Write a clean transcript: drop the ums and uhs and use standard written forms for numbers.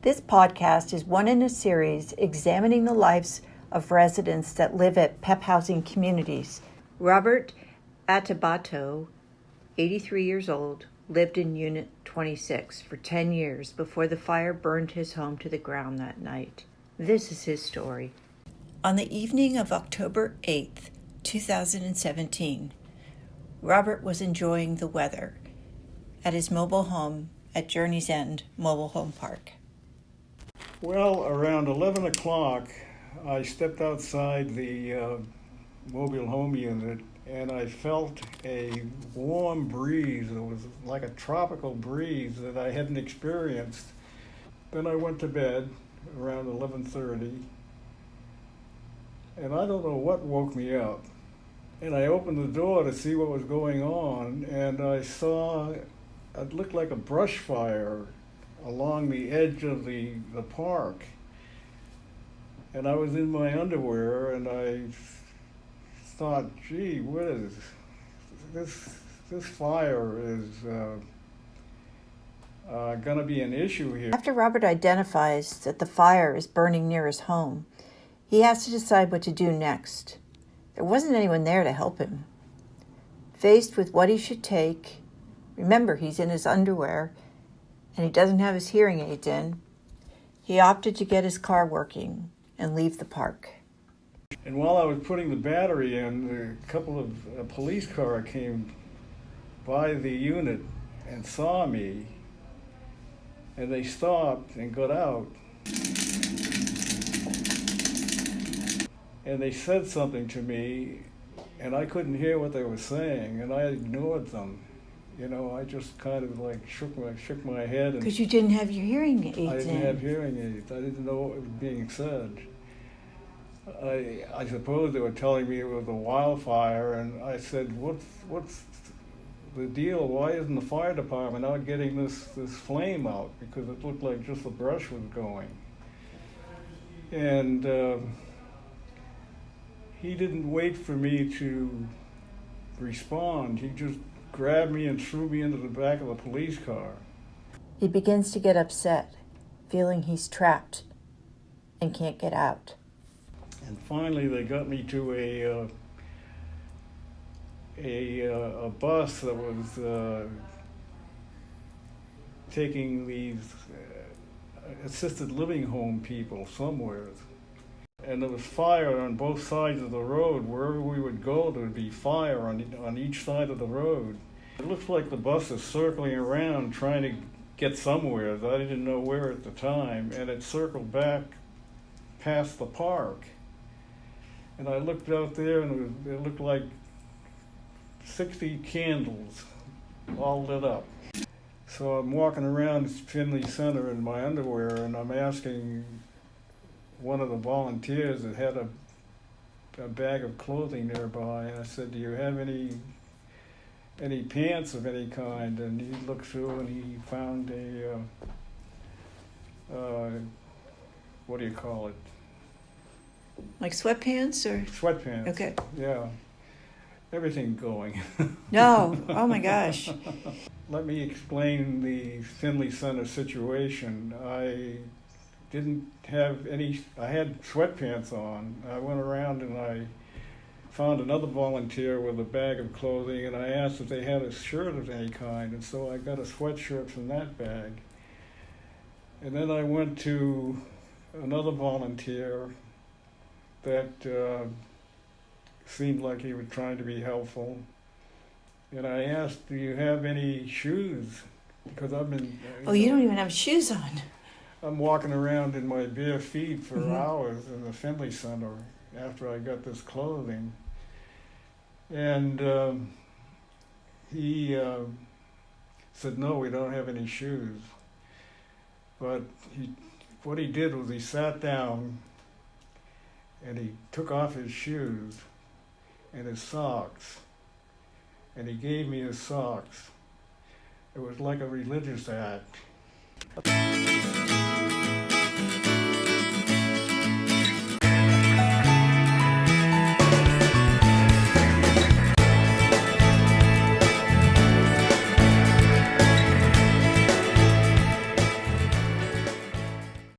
This podcast is one in a series examining the lives of residents that live at PEP housing communities. Robert Atabato, 83 years old, lived in Unit 26 for 10 years before the fire burned his home to the ground that night. This is his story. On the evening of October 8th, 2017, Robert was enjoying the weather at his mobile home at Journey's End Mobile Home Park. Well, around 11 o'clock, I stepped outside the mobile home unit and I felt a warm breeze. It was like a tropical breeze that I hadn't experienced. Then I went to bed around 11:30, and I don't know what woke me up. And I opened the door to see what was going on, and I saw it looked like a brush fire along the edge of the park. And I was in my underwear, and I thought, gee, what is this fire is going to be an issue here. After Robert identifies that the fire is burning near his home, he has to decide what to do next. There wasn't anyone there to help him. Faced with what he should take, remember he's in his underwear and he doesn't have his hearing aids in, he opted to get his car working and leave the park. And while I was putting the battery in, a couple of a police car came by the unit and saw me, and they stopped and got out. And they said something to me, and I couldn't hear what they were saying, and I ignored them. You know, I just kind of like shook my head. Because you didn't have your hearing aids in. I didn't have hearing aids. I didn't know what was being said. I suppose they were telling me it was a wildfire, and I said, what's the deal? Why isn't the fire department out getting this flame out? Because it looked like just the brush was going. And he didn't wait for me to respond. He just grabbed me and threw me into the back of the police car. He begins to get upset, feeling he's trapped and can't get out. And finally, they got me to a bus that was taking these assisted living home people somewhere. And there was fire on both sides of the road. Wherever we would go, there would be fire on each side of the road. It looks like the bus is circling around trying to get somewhere. I didn't know where at the time. And it circled back past the park. And I looked out there, and it looked like 60 candles all lit up. So I'm walking around Finley Center in my underwear, and I'm asking one of the volunteers that had a bag of clothing nearby, and I said, do you have any pants of any kind? And he looked through and he found what do you call it? Like sweatpants or? Sweatpants. Okay. Yeah. Everything going. No. Oh my gosh. Let me explain the Finley Center situation. I didn't have any, I had sweatpants on. I went around and I found another volunteer with a bag of clothing, and I asked if they had a shirt of any kind, and so I got a sweatshirt from that bag. And then I went to another volunteer that seemed like he was trying to be helpful. And I asked, do you have any shoes? Because I've been... Oh, you don't even have shoes on. I'm walking around in my bare feet for hours in the Finley Center after I got this clothing. And he said, no, we don't have any shoes. But what he did was he sat down and he took off his shoes and his socks, and he gave me his socks. It was like a religious act.